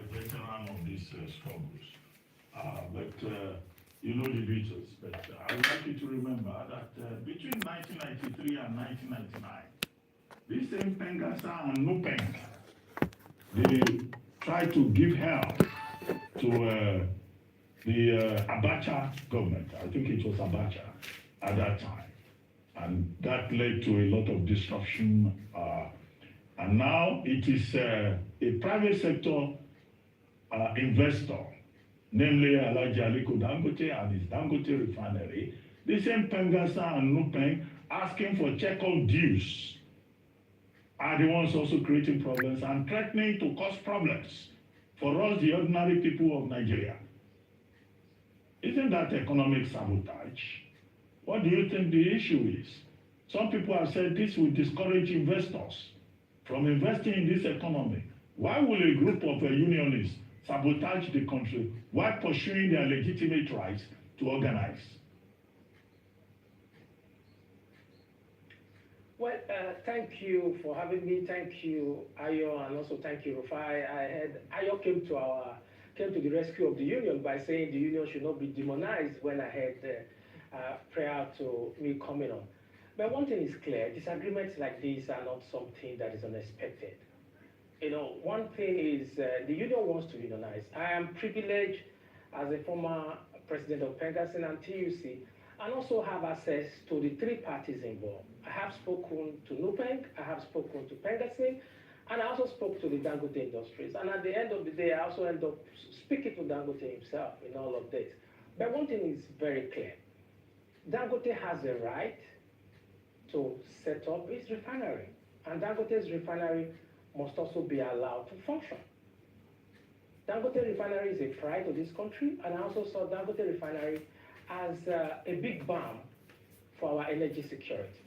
a veteran of these struggles. But you know the details. But I would like you to remember that between 1993 and 1999, this same Pengasa and Nupeng, they tried to give help to the Abacha government. I think it was Abacha at that time. And that led to a lot of disruption. And now it is a private sector investor, namely Alhaji Aliko Dangote and his Dangote refinery, the same Pengasa and Nupeng asking for check-off dues are the ones also creating problems and threatening to cause problems for us, the ordinary people of Nigeria. Isn't that economic sabotage? What do you think the issue is? Some people have said this will discourage investors from investing in this economy. Why will a group of unionists sabotage the country while pursuing their legitimate rights to organize? Well, thank you for having me. Thank you, Ayo, and also thank you, Rufai. I heard Ayo came to the rescue of the union by saying the union should not be demonized when I heard prior to me coming on. But one thing is clear: disagreements like this are not something that is unexpected. You know, one thing is the union wants to unionize. I am privileged as a former president of Pengasin and TUC, and also have access to the three parties involved. I have spoken to Nupeng, I have spoken to Pengasin, and I also spoke to the Dangote Industries. And at the end of the day, I also end up speaking to Dangote himself in all of this. But one thing is very clear. Dangote has a right to set up its refinery. And Dangote's refinery must also be allowed to function. Dangote refinery is a pride of this country, and I also saw Dangote refinery as a big balm for our energy security.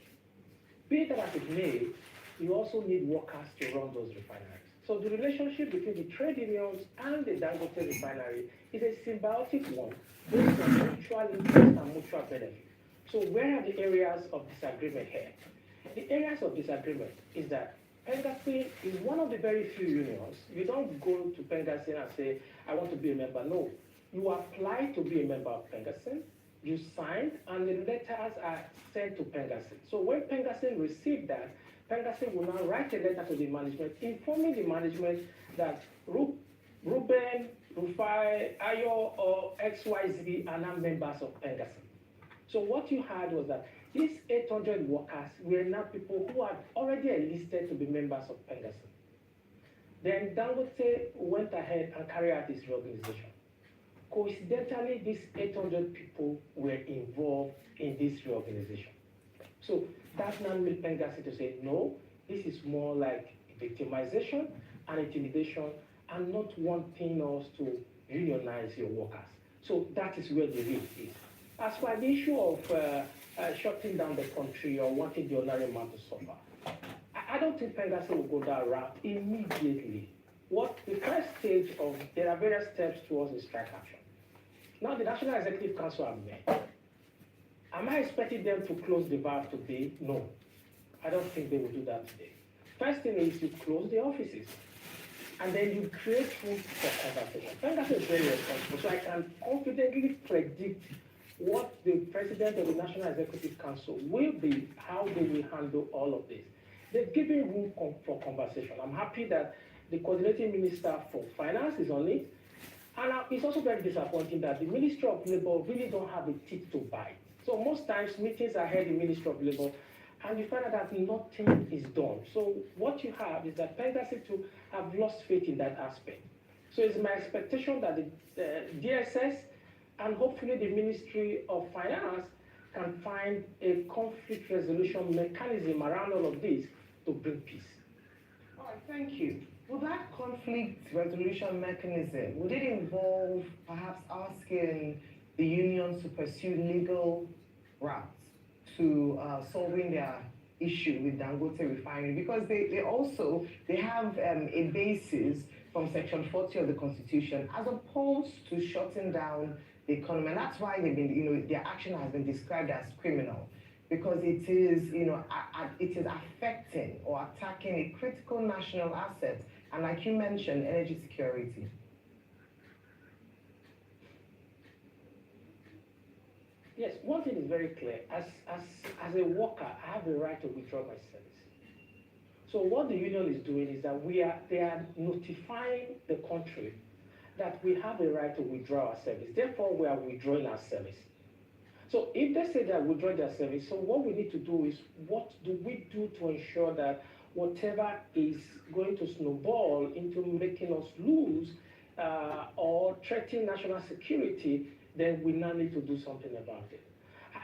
Be it as it may, you also need workers to run those refineries. So the relationship between the trade unions and the Dangote refinery is a symbiotic one based on mutual interest and mutual benefit. So where are the areas of disagreement here? The areas of disagreement is that Pengasin is one of the very few unions. You don't go to Pengasin and say, I want to be a member. No. You apply to be a member of Pengasin, you signed, and the letters are sent to Pengasin. So when Pengasin received that, Pengasin will now write a letter to the management informing the management that Ruben, Rufai, Ayo, or XYZ are now members of Pengasin. So what you had was that these 800 workers were now people who had already enlisted to be members of Pengasin. Then Dangote went ahead and carried out this reorganization. Coincidentally, these 800 people were involved in this reorganization. So that now made Pengasin to say, no, this is more like victimization and intimidation and not wanting us to unionize your workers. So that is where the risk is. As for the issue of shutting down the country or wanting the ordinary man to suffer, I don't think Pengasin will go that route immediately. What the first stage of, there are various steps towards the strike action. Now the National Executive Council have met. Am I expecting them to close the valve today? No. I don't think they will do that today. First thing is you close the offices. And then you create room for conversation. Pengasin is very responsible. So I can confidently predict what the President of the National Executive Council will be, how they will handle all of this. They've given room for conversation. I'm happy that the coordinating minister for finance is on it. And it's also very disappointing that the Ministry of Labour really don't have a teeth to bite. So most times meetings are held in the Ministry of Labour and you find out that nothing is done. So what you have is that Pengasin to have lost faith in that aspect. So it's my expectation that the DSS and hopefully the Ministry of Finance can find a conflict resolution mechanism around all of this to bring peace. All right, thank you. Would that conflict resolution mechanism, would it involve perhaps asking the unions to pursue legal routes to solving their issue with Dangote Refinery? Because they have a basis from Section 40 of the Constitution as opposed to shutting down the economy. And that's why they've been, their action has been described as criminal, because it is, it is affecting or attacking a critical national asset, and like you mentioned, energy security. Yes, one thing is very clear. As a worker, I have the right to withdraw my service. So what the union is doing is that they are notifying the country that we have a right to withdraw our service. Therefore, we are withdrawing our service. So if they say they are withdrawing their service, so what we need to do is, what do we do to ensure that whatever is going to snowball into making us lose or threaten national security, then we now need to do something about it.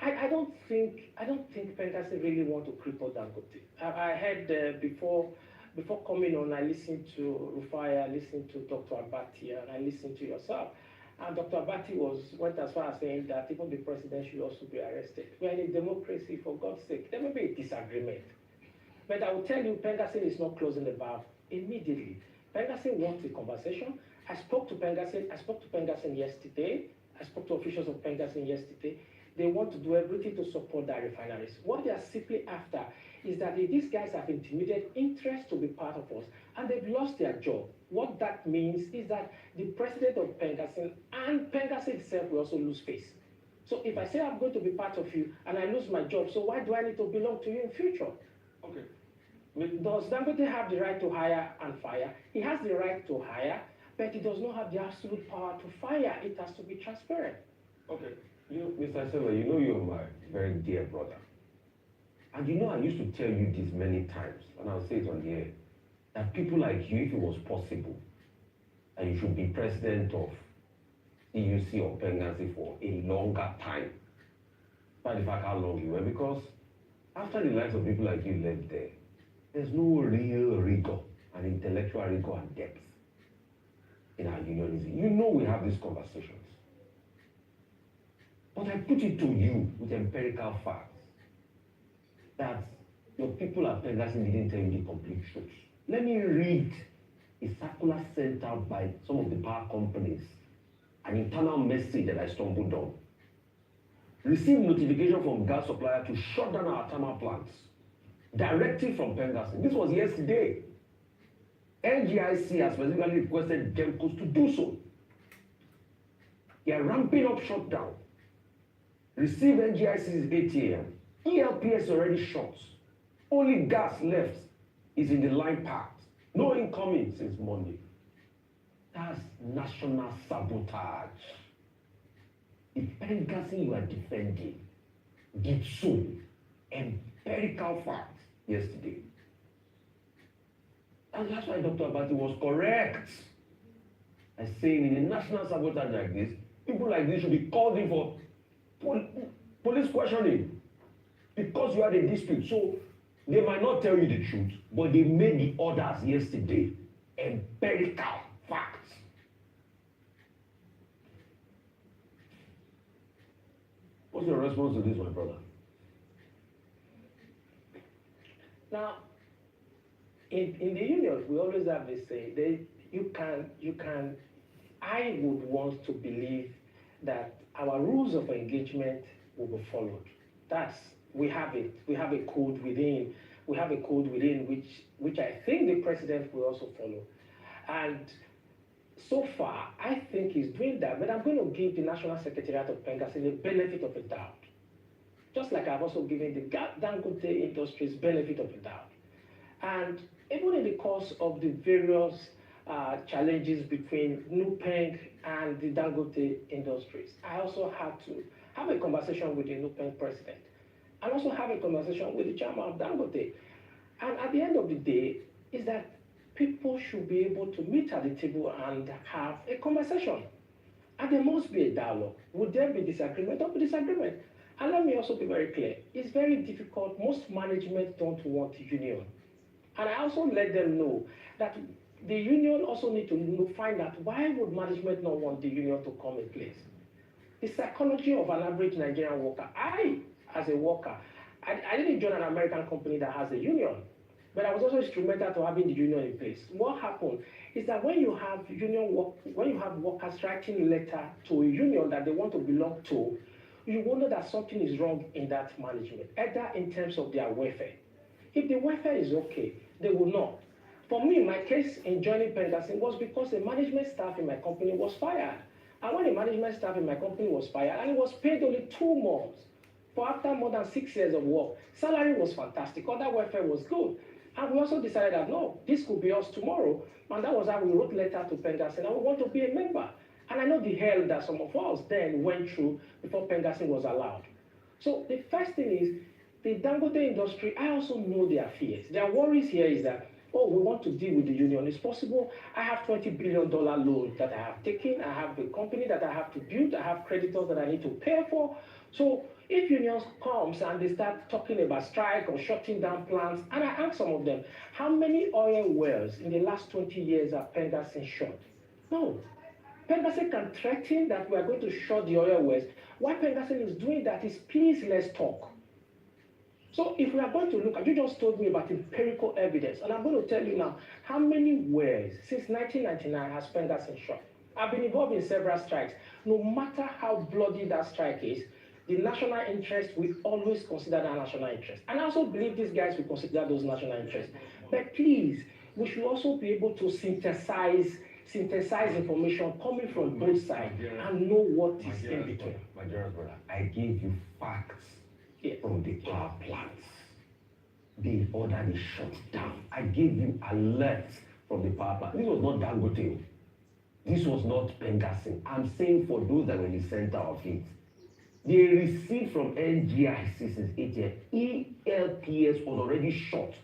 I don't think Pengasi really want to cripple Dangote. I heard before coming on, I listened to Rufai, I listened to Dr. Abati, and I listened to yourself. And Dr. Abati went as far as saying that even the president should also be arrested. We are in a democracy, for God's sake. There may be a disagreement. But I will tell you, Pengasi is not closing the valve immediately. Pengasi wants a conversation. I spoke to Pengasi yesterday. I spoke to officials of Pengasi yesterday. They want to do everything to support their refineries. What they are simply after is that if these guys have intimidated interest to be part of us and they've lost their job, what that means is that the president of Pengasi and Pengasi itself will also lose face. So if I say I'm going to be part of you and I lose my job, so why do I need to belong to you in future? Okay. Does Dangote have the right to hire and fire? He has the right to hire, but he does not have the absolute power to fire. It has to be transparent. Okay. Mr. Silva, you know you're my very dear brother. And you know I used to tell you this many times, and I'll say it on the air, that people like you, if it was possible, and you should be president of EUC or Pengasi for a longer time. Despite the fact how long you were, because after the likes of people like you left there, there's no real rigor and intellectual rigor and depth in our unionism. You know we have these conversations. But I put it to you with empirical facts that your people at Pengasi didn't tell you the complete truth. Let me read a circular sent out by some of the power companies, an internal message that I stumbled on. Received notification from gas supplier to shut down our thermal plants, directly from Pengasi. This was yesterday. NGIC has specifically requested GEMCOs to do so. They are ramping up shutdown. Received NGIC's 8 a.m. ELPS already shut. Only gas left is in the line packed. No incoming since Monday. That's national sabotage. The Pengasi you are defending did so. Empirical facts yesterday. And that's why Dr. Abati was correct. I saying in a national sabotage like this, people like this should be called in for police questioning because you had a dispute. So they might not tell you the truth, but they made the orders yesterday empirical facts. What's your response to this, my brother? Now, in the union, we always have this saying, I would want to believe that our rules of engagement will be followed. We have it. We have a code within. We have a code within which I think the president will also follow. And so far, I think he's doing that. But I'm going to give the National Secretariat of Pengasi the benefit of the doubt. Just like I've also given the Dangote Industries benefit of the doubt. And even in the course of the various challenges between NUPENG and the Dangote Industries, I also had to have a conversation with the NUPENG president and also have a conversation with the chairman of Dangote. And at the end of the day, is that people should be able to meet at the table and have a conversation. And there must be a dialogue. Would there be disagreement? There will be disagreement. And let me also be very clear. It's very difficult. Most management don't want union. And I also let them know that the union also need to find out why would management not want the union to come in place. The psychology of an average Nigerian worker. As a worker, I didn't join an American company that has a union, but I was also instrumental to having the union in place. What happened is that when you have workers writing a letter to a union that they want to belong to, you wonder that something is wrong in that management, either in terms of their welfare. If the welfare is okay, they will not. For me, my case in joining Pengasi was because the management staff in my company was fired. And when the management staff in my company was fired, and it was paid only 2 months for after more than 6 years of work, salary was fantastic, other welfare was good. And we also decided that no, this could be us tomorrow. And that was how we wrote letter to Pengassin, and we want to be a member. And I know the hell that some of us then went through before Pengassin was allowed. So the first thing is, the Dangote industry, I also know their fears. Their worries here is that, oh, we want to deal with the union. It's possible. I have $20 billion loan that I have taken. I have a company that I have to build. I have creditors that I need to pay for. So if unions comes and they start talking about strike or shutting down plants, and I ask some of them, how many oil wells in the last 20 years have Pengassin shut? No. Pengassin can threaten that we are going to shut the oil wells. Why Pengassin is doing that is, please, let's talk. So if we are going to look at, you just told me about empirical evidence, and I'm going to tell you now, how many wells since 1999 has Pengassin shut? I've been involved in several strikes. No matter how bloody that strike is, the national interest, we always consider that national interest. And I also believe these guys will consider those national interests. But please, we should also be able to synthesize information coming from both sides and know what is in between. My dear brother, I gave you facts from the power plants. They ordered it shut down. I gave you alerts from the power plant. This was not Dangote. This was not Pengassin. I'm saying for those that were in the center of it. They received from NGIC since 8 years. ELPS was already shut.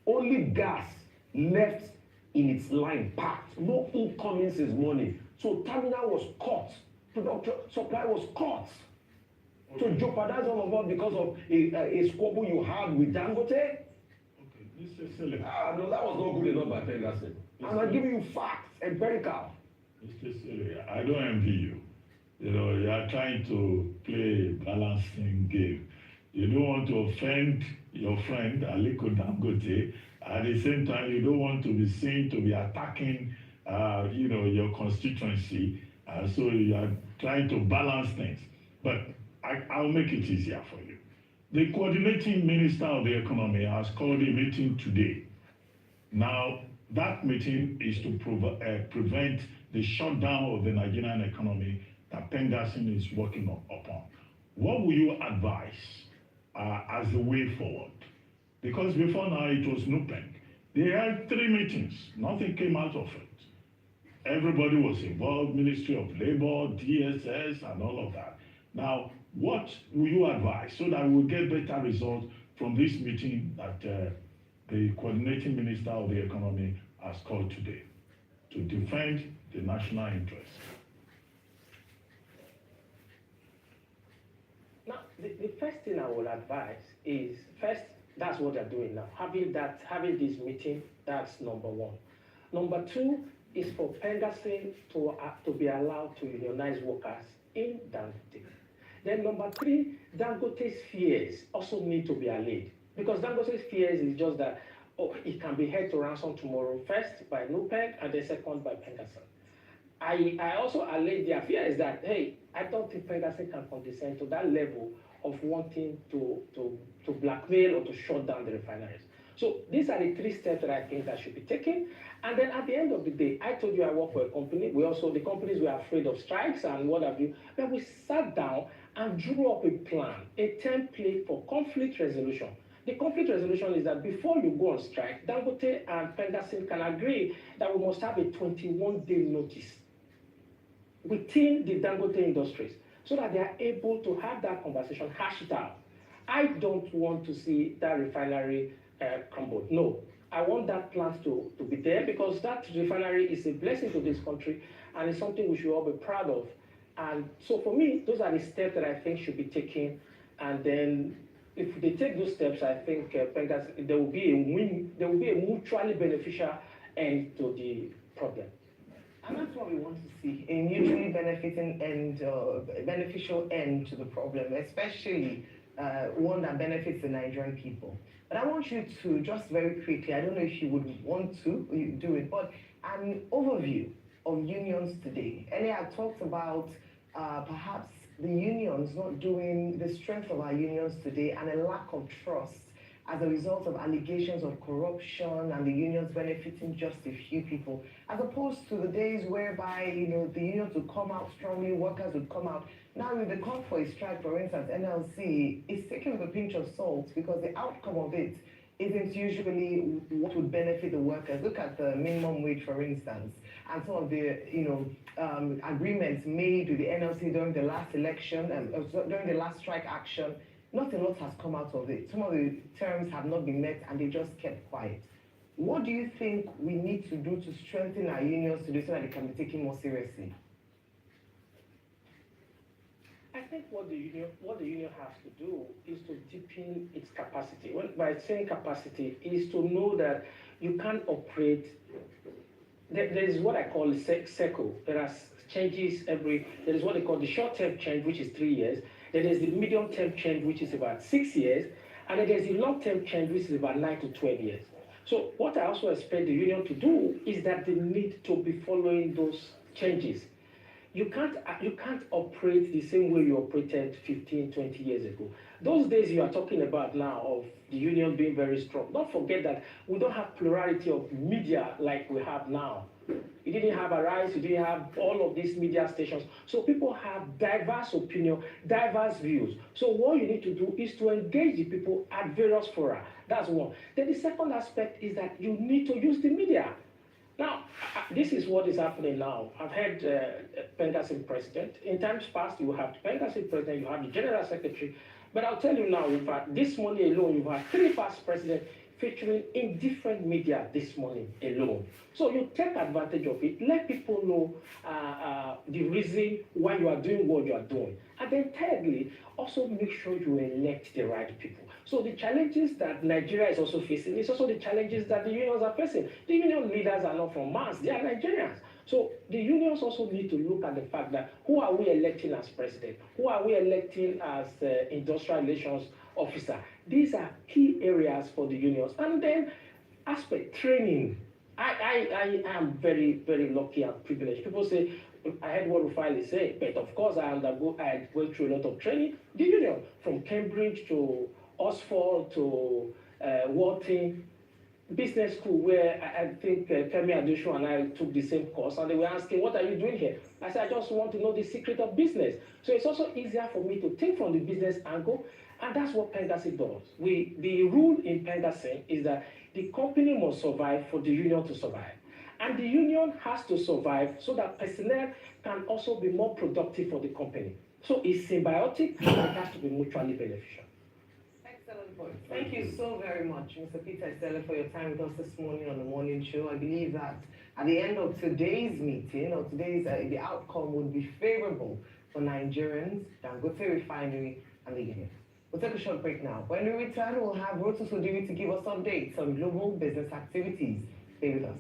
Only gas left in its line packed. No incoming since morning. So terminal was cut. Production supply was cut. To jeopardize all of us because of a squabble you had with Dangote? Okay, Mr. Sele. No, that was not good enough by Pengassin. And I'm giving you facts, empirical. Mr. Sele, I don't envy you. You know, you are trying to play a balancing game. You don't want to offend your friend, Aliko Dangote. At the same time, you don't want to be seen to be attacking, your constituency. So you are trying to balance things. But I'll make it easier for you. The coordinating minister of the economy has called a meeting today. Now, that meeting is to prevent the shutdown of the Nigerian economy that Pengassin is working upon. What will you advise as the way forward? Because before now it was NUPENG. They had 3 meetings, nothing came out of it. Everybody was involved, Ministry of Labor, DSS, and all of that. Now, what will you advise so that we'll get better results from this meeting that the coordinating minister of the economy has called today to defend the national interest? Now, the first thing I will advise is, first, that's what they're doing now. Having this meeting, that's number one. Number two is for Pengassin to be allowed to unionize workers in Dangote. Then number three, Dangote's fears also need to be allayed. Because Dangote's fears is just that, it can be held to ransom tomorrow, first by NUPENG and then second by Pengassin. I also allayed their fears that, hey, I don't think Pengassin can condescend to that level of wanting to blackmail or to shut down the refineries. So these are the 3 steps that I think that should be taken. And then at the end of the day, I told you I work for a company. The companies were afraid of strikes and what have you. But we sat down and drew up a plan, a template for conflict resolution. The conflict resolution is that before you go on strike, Dangote and Pengassin can agree that we must have a 21-day notice within the Dangote industries so that they are able to have that conversation, hash it out. I don't want to see that refinery crumble. No, I want that plant to be there because that refinery is a blessing to this country and it's something we should all be proud of. And so for me, those are the steps that I think should be taken. And then if they take those steps, I think there will be a win, there will be a mutually beneficial end to the problem. And that's what we want to see, a mutually benefiting end, beneficial end to the problem, especially one that benefits the Nigerian people. But I want you to, just very quickly, I don't know if you would want to do it, but an overview of unions today. Earlier I talked about perhaps the unions not doing the strength of our unions today and a lack of trust as a result of allegations of corruption and the unions benefiting just a few people, as opposed to the days whereby, the unions would come out strongly, workers would come out. Now with the call for a strike, for instance, NLC is taken with a pinch of salt because the outcome of it isn't usually what would benefit the workers. Look at the minimum wage, for instance, and some of the, agreements made with the NLC during the last election and during the last strike action. Not a lot has come out of it. Some of the terms have not been met and they just kept quiet. What do you think we need to do to strengthen our unions today so that they can be taken more seriously? I think what the union has to do is to deepen its capacity. Well, by saying capacity is to know that you can't operate. There is what I call a cycle. There are changes there is what they call the short-term change, which is 3 years. Then there's the medium-term change, which is about 6 years. And then there's the long-term change, which is about 9 to 12 years. So what I also expect the union to do is that they need to be following those changes. You can't operate the same way you operated 15, 20 years ago. Those days you are talking about now of the union being very strong. Don't forget that we don't have plurality of media like we have now. You didn't have Arise, you didn't have all of these media stations. So people have diverse opinion, diverse views. So what you need to do is to engage the people at various fora. That's one. Then the second aspect is that you need to use the media. Now, this is what is happening now. I've had Pengassim president. In times past, you have Pengassim president, you have the general secretary. But I'll tell you now, in fact, this morning alone, you have 3 past presidents featuring in different media this morning alone. So you take advantage of it, let people know the reason why you are doing what you are doing. And then thirdly, also make sure you elect the right people. So the challenges that Nigeria is also facing is also the challenges that the unions are facing. The union leaders are not from Mars, they are Nigerians. So the unions also need to look at the fact that who are we electing as president? Who are we electing as industrial relations officer? These are key areas for the unions. And then aspect training. I am very, very lucky and privileged. People say, I heard what Rufai is saying, but of course I went through a lot of training. The union, from Cambridge to Oxford to Wharton Business School, where I think Kemi Adosho and I took the same course, and they were asking, what are you doing here? I said, I just want to know the secret of business. So it's also easier for me to think from the business angle, and that's what Pengassim does. The rule in Pengassim is that the company must survive for the union to survive. And the union has to survive so that personnel can also be more productive for the company. So it's symbiotic and it has to be mutually beneficial. Excellent point. Thank you so very much, Mr. Peter Estelle, for your time with us this morning on the morning show. I believe that at the end of today's meeting, or today's, the outcome would be favorable for Nigerians, Dangote Refinery, and the union. We'll take a short break now. When we return, we'll have Rotus Odiri to give us updates on global business activities. Stay with us.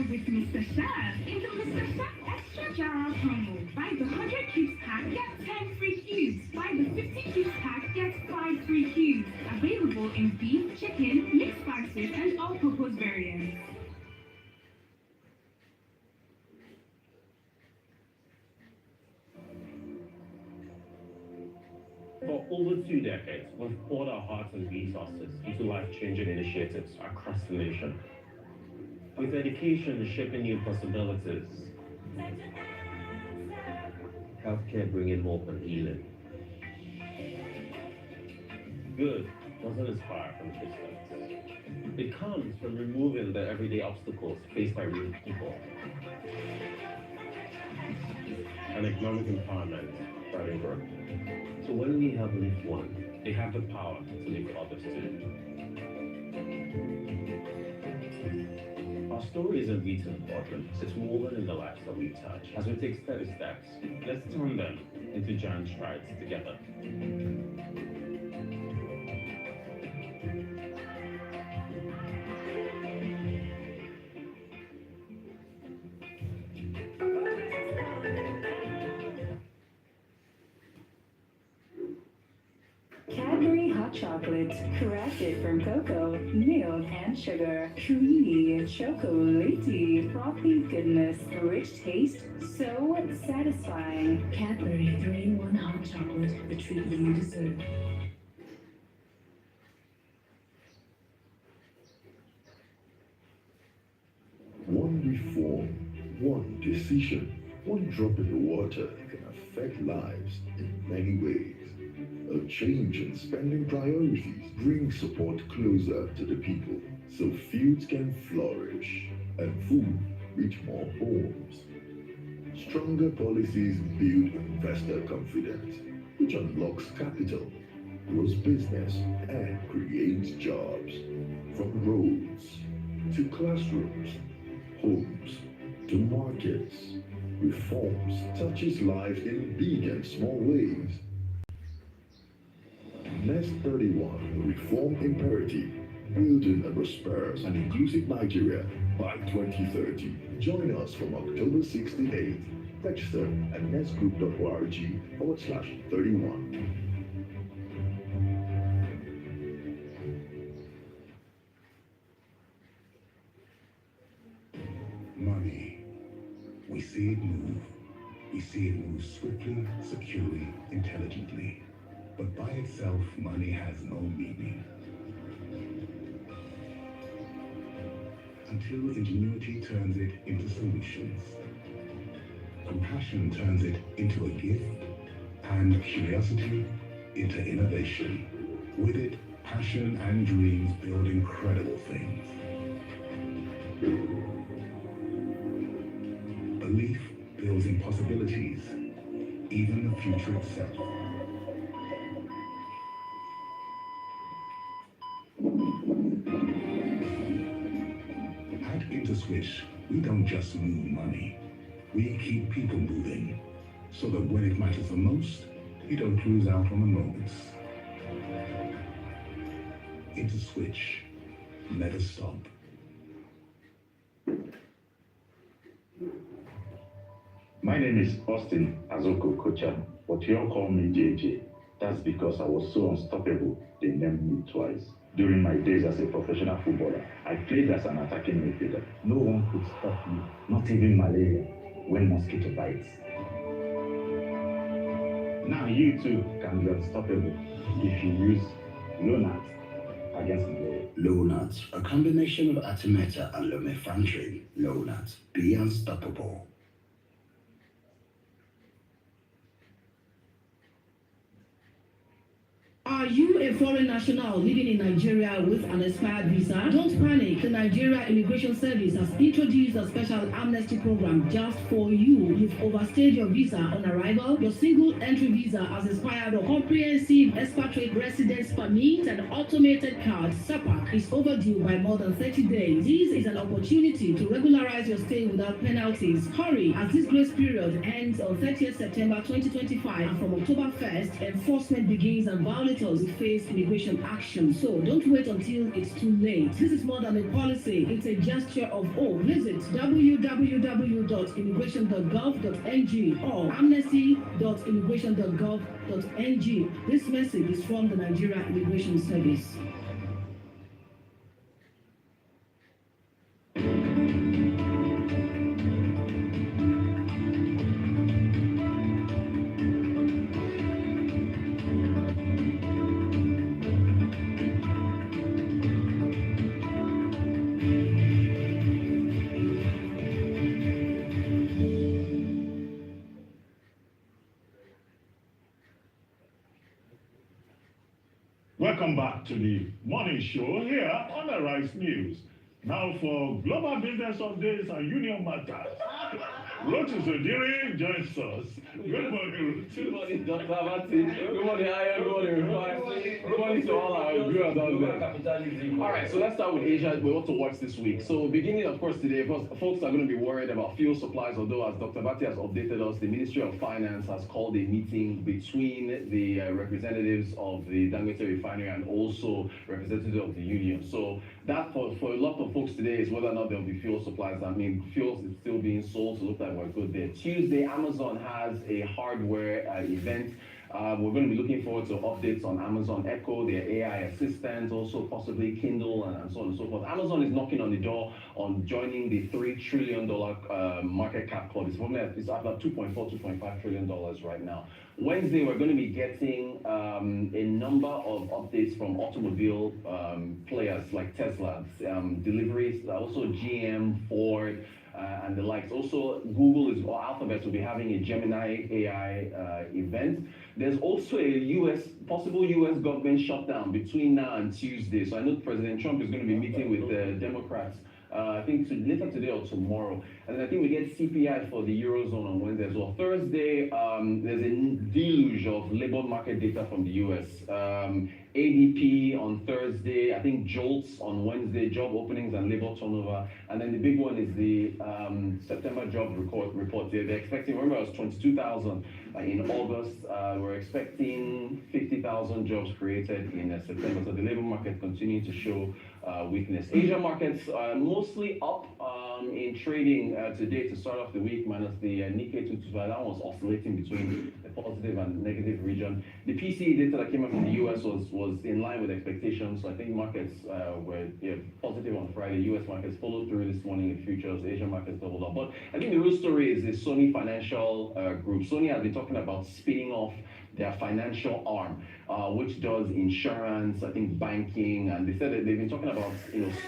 With Mr. Chef in the Mr. Chef Extra Jar promo. Buy the 100 cubes pack, get 10 free cubes. Buy the 50 cubes pack, get 5 free cubes. Available in beef, chicken, mixed spices, and all purpose variants. For over 2 decades, we've poured our hearts and resources into life-changing initiatives across the nation. With education shaping new possibilities, healthcare bringing hope and healing. Good doesn't inspire from a distance. It comes from removing the everyday obstacles faced by real people. And economic empowerment, driving growth. So when we help lift one, they have the power to lift others too. Our story isn't written in quadrants, it's woven in the lives that we touch. As we take steady steps, let's turn them into giant strides together. Cadbury hot chocolate, crafted from cocoa, milk, and sugar. Creamy, chocolatey, frothy goodness, rich taste, so satisfying. Cadbury 3-in-1 hot chocolate, the treat you deserve. One reform, one decision, one drop in the water can affect lives in many ways. A change in spending priorities brings support closer to the people so fields can flourish and food reach more homes. Stronger policies build investor confidence, which unlocks capital, grows business, and creates jobs. From roads to classrooms, homes to markets, reforms touches lives in big and small ways. Nest 31, the Reform Imperative, building a prosperous and inclusive Nigeria by 2030. Join us from October 6 to 8. Register at nestgroup.org/31. Money. We see it move. We see it move swiftly, securely, intelligently. But by itself, money has no meaning. Until ingenuity turns it into solutions. Compassion turns it into a gift, and curiosity into innovation. With it, passion and dreams build incredible things. Belief builds impossibilities, even the future itself. At InterSwitch, we don't just move money. We keep people moving, so that when it matters the most, you don't lose out on the moments. InterSwitch, never stop. My name is Austin Azoko Kocha, but you all call me JJ. That's because I was so unstoppable, they named me twice. During my days as a professional footballer, I played as an attacking midfielder. No one could stop me, not even malaria, when mosquito bites. Now you too can be unstoppable if you use Lonart against malaria. Lonart, a combination of Artemether and lumefantrine. Lonart, be unstoppable. Are you a foreign national living in Nigeria with an expired visa? Don't panic. The Nigeria Immigration Service has introduced a special amnesty program just for you. You've overstayed your visa on arrival, your single entry visa has expired, or comprehensive expatriate residence permit and automated card SAPAC is overdue by more than 30 days. This is an opportunity to regularize your stay without penalties. Hurry, as this grace period ends on 30th September 2025, and from October 1st, enforcement begins and violators will face immigration action. So don't wait until it's too late. This is more than a policy, it's a gesture of hope. Visit www.immigration.gov.ng or amnesty.immigration.gov.ng. This message is from the Nigeria Immigration Service. Welcome back to the morning show here on Arise News. Now for global business updates and union matters. Rotus Odiri joins us. Good morning, Good Rotus. morning, Dr. Abati. Good morning, Ayan. Good morning, Rufai. Good morning to all our viewers out there. All right, so let's start with Asia. We want to watch this week. So beginning, of course, today, folks are going to be worried about fuel supplies, although as Dr. Abati has updated us, the Ministry of Finance has called a meeting between the representatives of the Dangote refinery and also representatives of the union. So that for a lot of folks today is whether or not there will be fuel supplies. I mean, fuel is still being sold, so it looks like we're good there. Tuesday, Amazon has a hardware event. We're going to be looking forward to updates on Amazon Echo, their AI assistant, also possibly Kindle, and so on and so forth. Amazon is knocking on the door on joining the $3 trillion market cap club. It's about $2.5 trillion right now. Wednesday, we're going to be getting a number of updates from automobile players like Tesla, deliveries, also GM, Ford, and the likes. Also, or Alphabet will be having a Gemini AI event. There's also a possible US government shutdown between now and Tuesday. So I know President Trump is going to be meeting with the Democrats. I think later today or tomorrow. And then I think we get CPI for the Eurozone on Wednesday as well. Thursday, there's a deluge of labor market data from the US. ADP on Thursday, I think JOLTS on Wednesday, job openings and labor turnover. And then the big one is the September job report. They're expecting, remember, it was 22,000 in August. We're expecting 50,000 jobs created in September. So the labor market continuing to show weakness. Asia markets mostly up in trading today to start off the week, minus the Nikkei 225. That was oscillating between the positive and negative region. The PCE data that came out from the US was in line with expectations. So I think markets were positive on Friday. US markets followed through this morning in futures. Asian markets doubled up. But I think the real story is the Sony Financial Group. Sony has been talking about spinning off their financial arm, which does insurance, I think banking, and they said that they've been talking about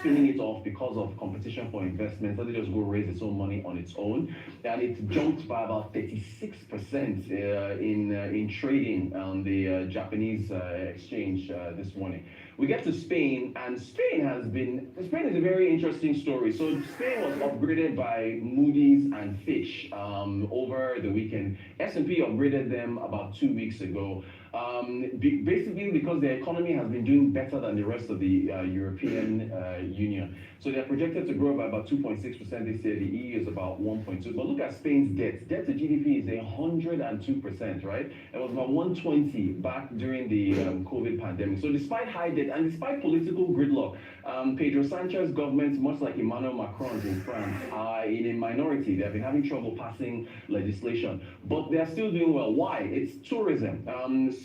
spinning it off because of competition for investment. So they just go raise its own money on its own, and it jumped by about 36% in trading on the Japanese exchange this morning. We get to Spain, and Spain is a very interesting story. So Spain was upgraded by Moody's and Fitch over the weekend. S&P upgraded them about 2 weeks ago. Basically because their economy has been doing better than the rest of the European Union. So they're projected to grow by about 2.6% this year. The EU is about 1.2. But look at Spain's debt. Debt to GDP is 102%, right? It was about 120 back during the COVID pandemic. So despite high debt and despite political gridlock, Pedro Sanchez's government, much like Emmanuel Macron's in France, are in a minority. They've been having trouble passing legislation, but they're still doing well. Why? It's tourism.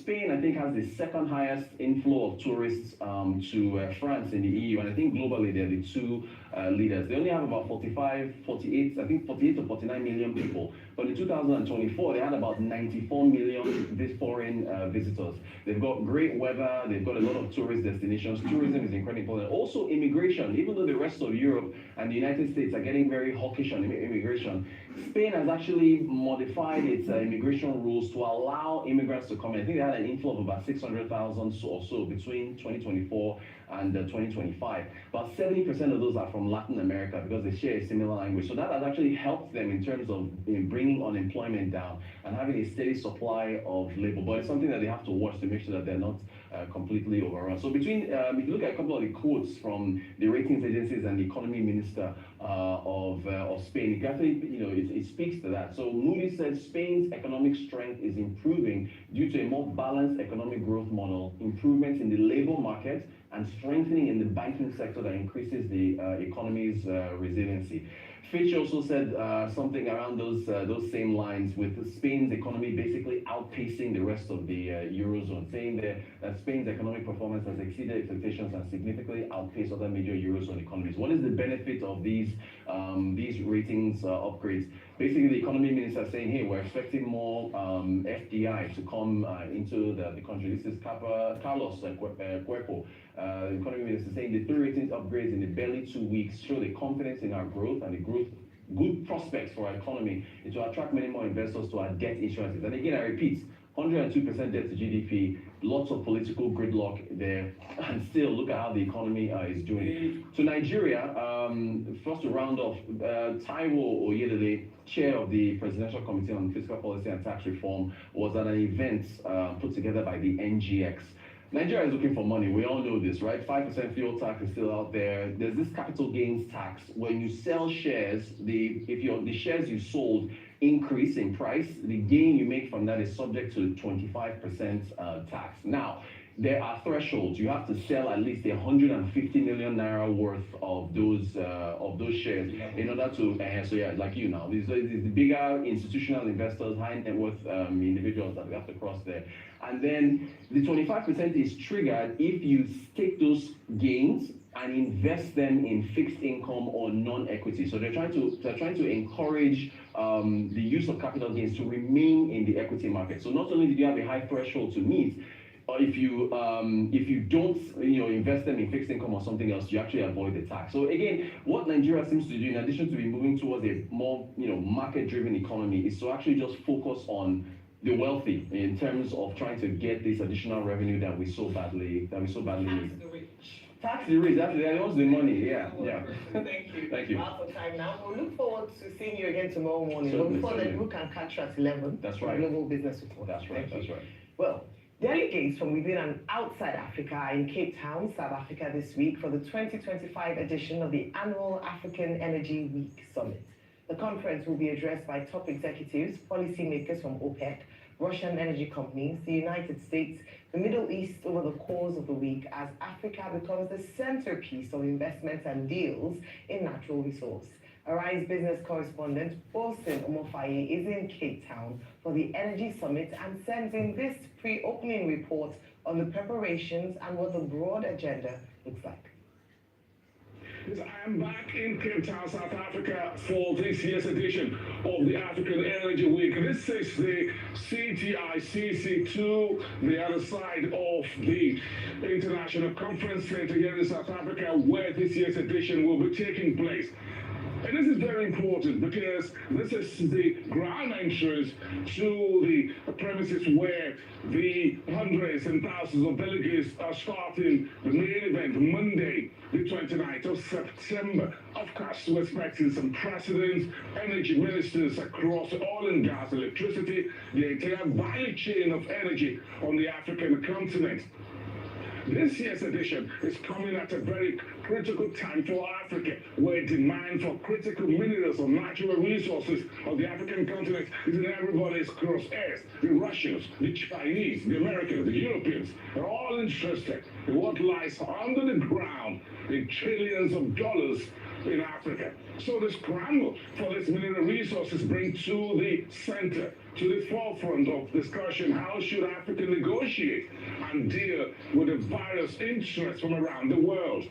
Spain, I think, has the second highest inflow of tourists to France in the EU, and I think globally they're the two leaders. They only have about 48 to 49 million people. But in 2024, they had about 94 million foreign visitors. They've got great weather. They've got a lot of tourist destinations. Tourism is incredibly important. Also, immigration. Even though the rest of Europe and the United States are getting very hawkish on immigration, Spain has actually modified its immigration rules to allow immigrants to come in. I think they had an inflow of about 600,000 or so between 2024 and 2025. About 70% of those are from Latin America because they share a similar language. So that has actually helped them in terms of bringing unemployment down and having a steady supply of labor. But it's something that they have to watch to make sure that they're not completely overrun. So if you look at a couple of the quotes from the ratings agencies and the economy minister of Spain, it speaks to that. So Moody's said Spain's economic strength is improving due to a more balanced economic growth model, improvements in the labor market, and strengthening in the banking sector that increases the economy's resiliency. Fitch also said something around those same lines, with Spain's economy basically outpacing the rest of the Eurozone, saying that Spain's economic performance has exceeded expectations and significantly outpaced other major Eurozone economies. What is the benefit of these ratings upgrades? Basically, the economy minister is saying, hey, we're expecting more FDI to come into the country. This is Carlos Cuerpo, the economy minister, saying the 3 ratings upgrades in the barely 2 weeks show the confidence in our growth and the good prospects for our economy is to attract many more investors to our debt issuances. And again, I repeat, 102% debt to GDP, lots of political gridlock there, and still look at how the economy is doing. To Nigeria, first to round off, Taiwo Oyedele, chair of the Presidential Committee on Fiscal Policy and Tax Reform, was at an event put together by the NGX. Nigeria is looking for money. We all know this, right? 5% fuel tax is still out there. There's this capital gains tax. When you sell shares, if the shares you sold increase in price, the gain you make from that is subject to 25% tax. Now, there are thresholds. You have to sell at least 150 million naira worth of those shares in order to. So yeah, like you now, these the bigger institutional investors, high net worth individuals that we have to cross there. And then the 25% is triggered if you take those gains and invest them in fixed income or non-equity. So they're trying to encourage the use of capital gains to remain in the equity market. So not only did you have a high threshold to meet, if you don't invest them in fixed income or something else, you actually avoid the tax. So again, what Nigeria seems to do, in addition to be moving towards a more market-driven economy, is to actually just focus on the wealthy in terms of trying to get this additional revenue that we so badly need. Tax the rich, that wants the money, yeah. Thank you. Thank you. Out for time now. We'll look forward to seeing you again tomorrow morning. Certainly, Look forward certainly. that we can catch you at 11. That's for right. Global Business Report. That's right, that's right. Well, delegates from within and outside Africa are in Cape Town, South Africa this week for the 2025 edition of the annual African Energy Week Summit. The conference will be addressed by top executives, policymakers from OPEC, Russian energy companies, the United States, the Middle East over the course of the week as Africa becomes the centerpiece of investments and deals in natural resource. Arise business correspondent Boston Omofaye is in Cape Town for the Energy Summit and sends in this pre-opening report on the preparations and what the broad agenda looks like. I am back in Cape Town, South Africa for this year's edition of the African Energy Week. This is the CTICC2, the other side of the International Conference Center here in South Africa, where this year's edition will be taking place. And this is very important because this is the ground entrance to the premises where the hundreds and thousands of delegates are starting the main event Monday, the 29th of September. Of course, we're expecting some presidents, energy ministers across oil and gas, electricity, the entire value chain of energy on the African continent. This year's edition is coming at a very critical time for Africa, where demand for critical minerals or natural resources of the African continent is in everybody's crosshairs. The Russians, the Chinese, the Americans, the Europeans are all interested in what lies under the ground in trillions of dollars in Africa. So the scramble for these mineral resources brings to the center, to the forefront of discussion, how should Africa negotiate and deal with the various interests from around the world?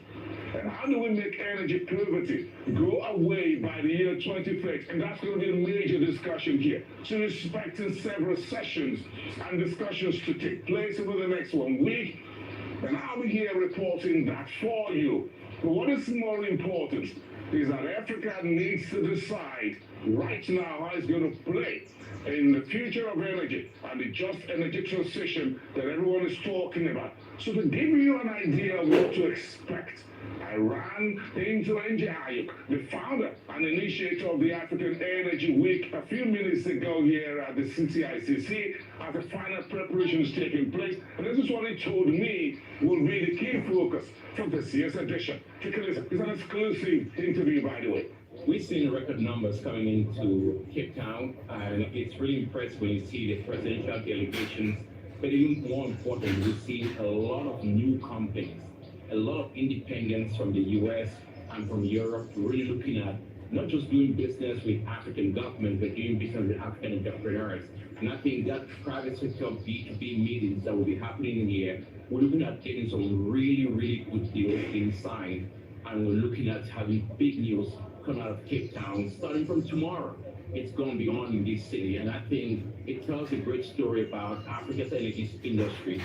And how do we make energy poverty go away by the year 2030? And that's going to be a major discussion here. So we're expecting several sessions and discussions to take place over the next 1 week. And I'll be here reporting that for you. But what is more important is that Africa needs to decide right now how it's going to play in the future of energy and the just energy transition that everyone is talking about. So to give you an idea of what to expect, I ran into NJ Ayuk, the founder and initiator of the African Energy Week, a few minutes ago here at the CTICC as the final preparations taking place. And this is what he told me will be the key focus for this year's edition. Take a listen. It's an exclusive interview, by the way. We've seen record numbers coming into Cape Town, and it's really impressive when you see the presidential delegations. But even more important, we've seen a lot of new companies, a lot of independents from the US and from Europe really looking at not just doing business with African government, but doing business with African entrepreneurs. And I think that private sector B2B meetings that will be happening here, we're looking at getting some really, really good deals inside. And we're looking at having big news come out of Cape Town starting from tomorrow. It's going to be on in this city. And I think it tells a great story about Africa's energy industry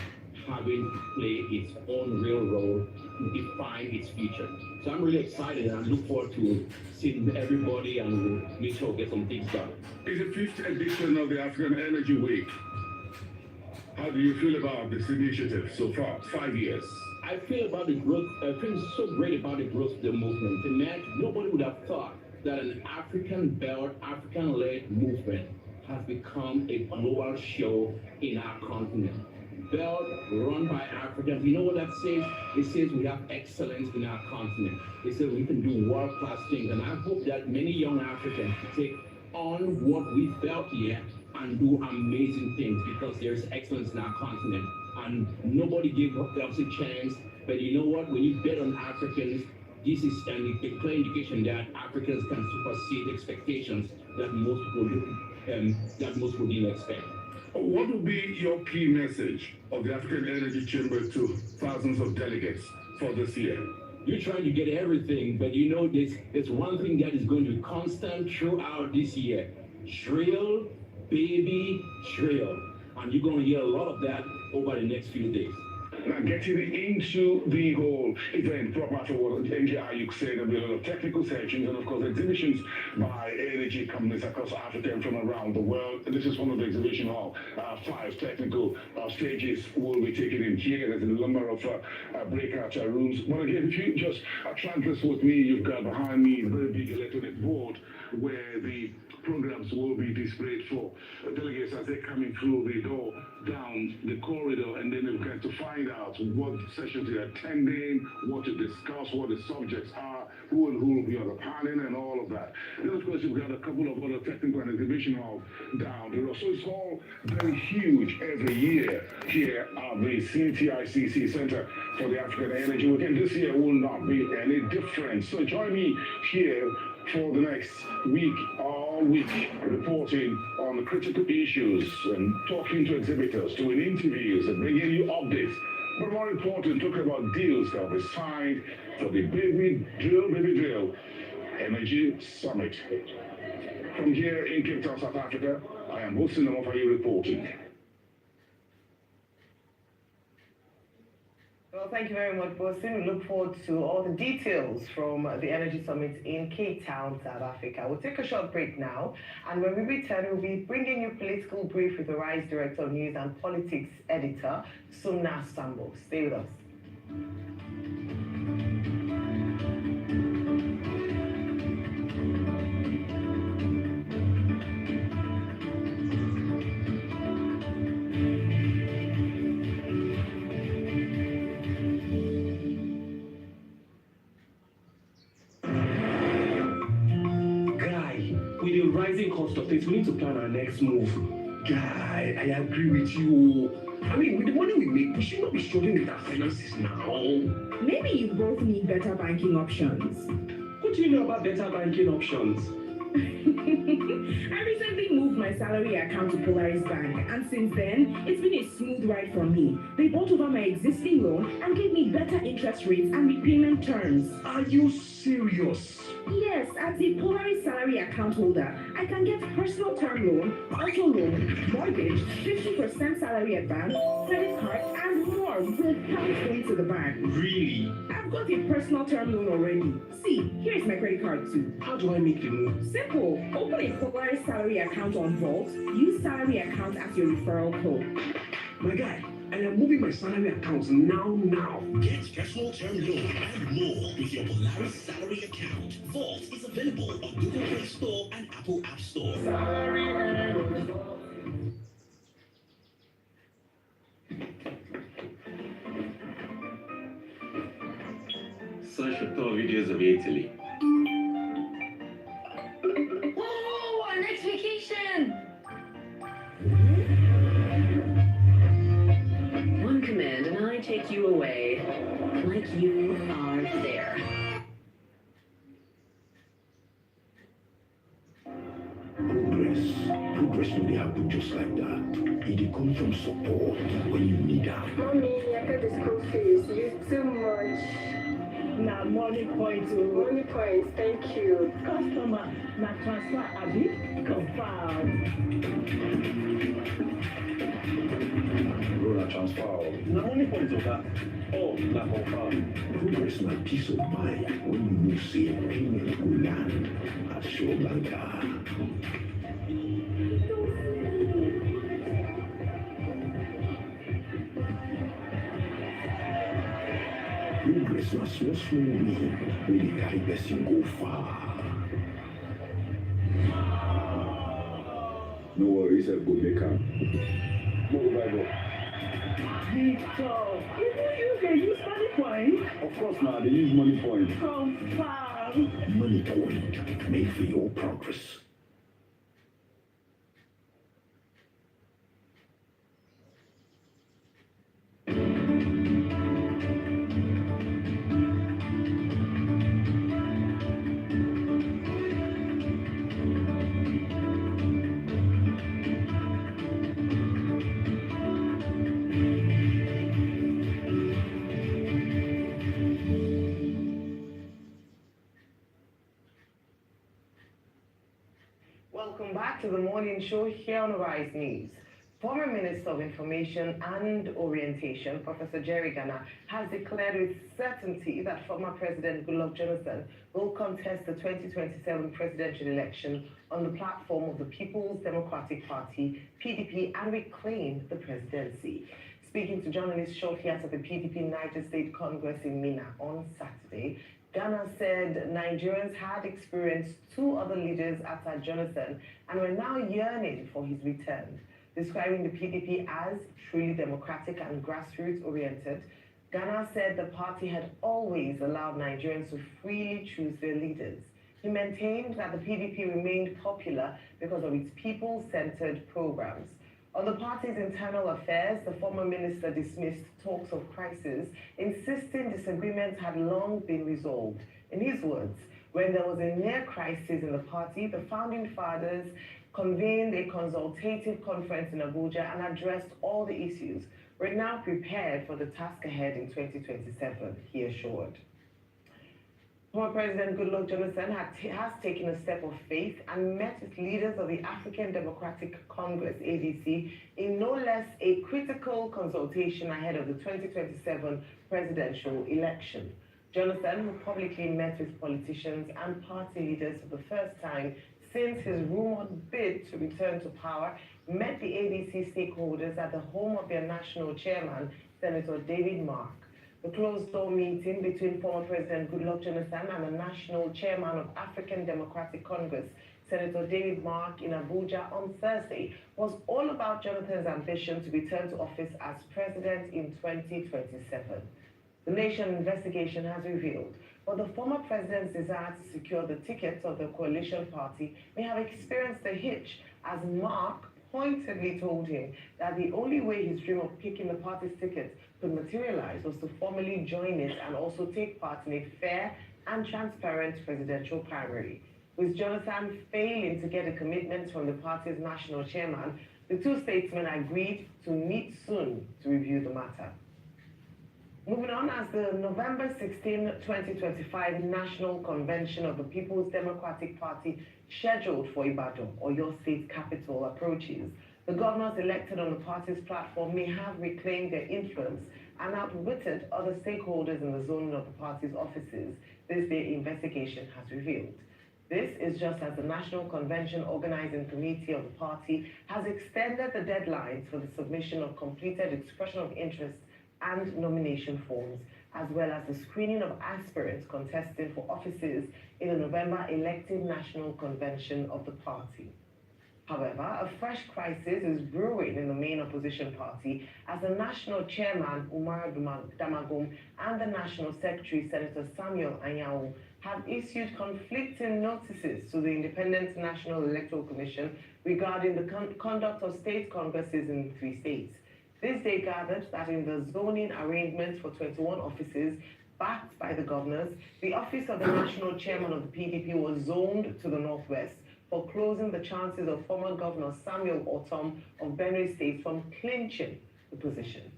having to play its own real role to define its future. So I'm really excited and I look forward to seeing everybody and we'll make sure we get some things done. It's the 5th edition of the African Energy Week. How do you feel about this initiative so far? 5 years. I feel about the growth, I feel so great about the growth of the movement. Imagine, nobody would have thought that an African-built, African-led movement has become a global show in our continent. Built, run by Africans. You know what that says? It says we have excellence in our continent. It says we can do world-class things. And I hope that many young Africans take on what we built here and do amazing things because there's excellence in our continent. And nobody gave us a chance. But you know what? When you bet on Africans, this is a clear indication that Africans can supersede expectations that most people didn't expect. What would be your key message of the African Energy Chamber to thousands of delegates for this year? You're trying to get everything, but you know there's one thing that is going to be constant throughout this year. Drill, baby, drill. And you're going to hear a lot of that over the next few days. Now, getting into the whole event, proper to what NGI said, there'll be a lot of technical sessions and, of course, exhibitions by energy companies across Africa and from around the world. And this is one of the exhibition hall. 5 technical stages will be taken in here. There's a number of breakout rooms. But again, if you just track this with me, you've got behind me a very big electronic board where the programs will be displayed for delegates as they're coming through the door, down the corridor, and then they'll get to find out what sessions they're attending, what to discuss, what the subjects are, who and who will be on the panel, and all of that. Then, of course, you've got a couple of other technical and exhibition halls down the road. So it's all very huge every year here at the CTICC Center for the African Energy Weekend. This year will not be any different. So join me here for the next week, all week, reporting on the critical issues and talking to exhibitors, doing interviews and bringing you updates. But more important, talking about deals that will be signed for the Baby Drill Energy Summit. From here in Cape Town, South Africa, I am Wilson Namofayi reporting. Well, thank you very much, Bosin. We look forward to all the details from the Energy Summit in Cape Town, South Africa. We'll take a short break now, and when we return, we'll be bringing you Political Brief with the RISE Director of News and Politics Editor, Sumna Sambo. Stay with us. Rising cost of things, we need to plan our next move. Guy, I agree with you. I mean, with the money we make, we should not be struggling with our finances now. Maybe you both need better banking options. What do you know about better banking options? I recently moved my salary account to Polaris Bank, and since then, it's been a smooth ride for me. They bought over my existing loan and gave me better interest rates and repayment terms. Are you serious? Yes, as a Polaris salary account holder, I can get personal term loan, auto loan, mortgage, 50% salary advance, credit card, and more without going to the bank. Really? I've got a personal term loan already. See, here's my credit card too. How do I make the move? Simple. Open a Polaris salary account on Vault. Use salary account as your referral code. My guy, I am moving my salary accounts now. Get personal term loan and more with your Polaris salary account. Vault is available on Google Play Store and Apple App Store. Such a tour videos of Italy. Oh, our next vacation! One command and I take you away like you are there. Progress will happen just like that. It comes from support when you need help. Mommy, I got the school fees. You too much. Now, money points. Money points, thank you. Customer, now transfer a bit, confirm. Roller transfer. Now only points of that. Oh, now confirm. Progress my peace of mind when you know say payment will land at Sri Lanka. progress na small move wey dey carry person go far. No worries, I'll go make am. Move Bible. Victor, you dey use money point? Of course now, they use money point. Confirm. Money point, made for your progress. Welcome back to the morning show here on Rise News. Former Minister of Information and Orientation, Professor Jerry Gana, has declared with certainty that former President Goodluck Jonathan will contest the 2027 presidential election on the platform of the People's Democratic Party, PDP, and reclaim the presidency. Speaking to journalists shortly after the PDP Niger State Congress in Minna on Saturday, Ghana said Nigerians had experienced two other leaders after Jonathan and were now yearning for his return. Describing the PDP as truly democratic and grassroots-oriented, Ghana said the party had always allowed Nigerians to freely choose their leaders. He maintained that the PDP remained popular because of its people-centered programs. On the party's internal affairs, the former minister dismissed talks of crisis, insisting disagreements had long been resolved. In his words, when there was a near crisis in the party, the founding fathers convened a consultative conference in Abuja and addressed all the issues. We're now prepared for the task ahead in 2027, he assured. Former President Goodluck Jonathan has taken a step of faith and met with leaders of the African Democratic Congress, ADC, in no less a critical consultation ahead of the 2027 presidential election. Jonathan, who publicly met with politicians and party leaders for the first time since his rumored bid to return to power, met the ADC stakeholders at the home of their national chairman, Senator David Mark. The closed-door meeting between former President Goodluck Jonathan and the national chairman of African Democratic Congress, Senator David Mark, in Abuja on Thursday was all about Jonathan's ambition to return to office as president in 2027. The Nation investigation has revealed that the former president's desire to secure the ticket of the coalition party may have experienced a hitch, as Mark pointedly told him that the only way his dream of picking the party's ticket could materialize was to formally join it and also take part in a fair and transparent presidential primary. With Jonathan failing to get a commitment from the party's national chairman, the two statesmen agreed to meet soon to review the matter. Moving on, as the November 16, 2025 National Convention of the People's Democratic Party scheduled for Ibadan, or your state's capital, approaches, the governors elected on the party's platform may have reclaimed their influence and outwitted other stakeholders in the zoning of the party's offices, this day investigation has revealed. This is just as the National Convention Organizing Committee of the party has extended the deadlines for the submission of completed expression of interest and nomination forms, as well as the screening of aspirants contesting for offices in the November elective National Convention of the party. However, a fresh crisis is brewing in the main opposition party as the national chairman, Umar Damagum, and the national secretary, Senator Samuel Anyanwu, have issued conflicting notices to the Independent National Electoral Commission regarding the conduct of state congresses in 3 states. This day gathered that in the zoning arrangements for 21 offices backed by the governors, the office of the national chairman of the PDP was zoned to the northwest, foreclosing the chances of former Governor Samuel Ortom of Benue State from clinching the position.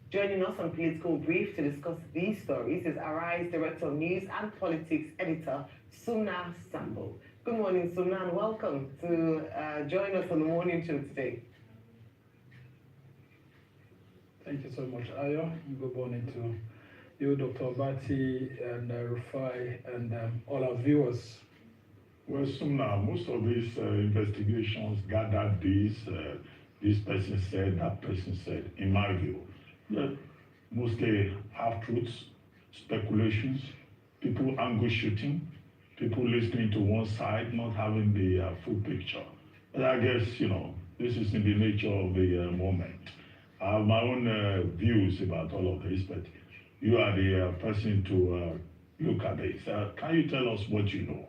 Joining us on Political Brief to discuss these stories is Arise Director of News and Politics Editor, Sumna Sambo. Good morning, Sumna, and welcome to join us on the morning show today. Thank you so much, Ayo. Good morning to you, Dr. Abati, and Rufai, and all our viewers. Well, Sumna, most of these investigations gathered this person said, that person said, in my view, mostly half-truths, speculations, people angle shooting, people listening to one side, not having the full picture. But I guess, this is in the nature of the moment. I have my own views about all of this, but you are the person to look at this. Can you tell us what you know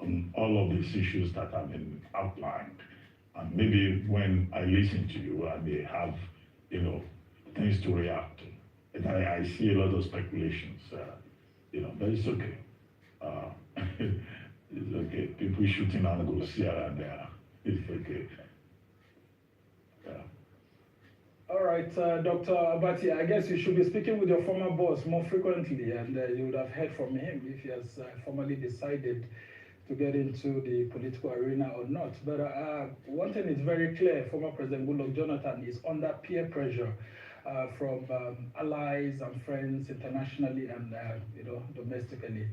on all of these issues that have been outlined? And maybe when I listen to you, I may have, things to react to. And I see a lot of speculations, but it's okay. It's okay. People shooting angles here and there. It's okay. Yeah. All right, Dr. Abati, I guess you should be speaking with your former boss more frequently, and you would have heard from him if he has formally decided to get into the political arena or not. But one thing is very clear, former President Goodluck Jonathan is under peer pressure from allies and friends internationally and domestically.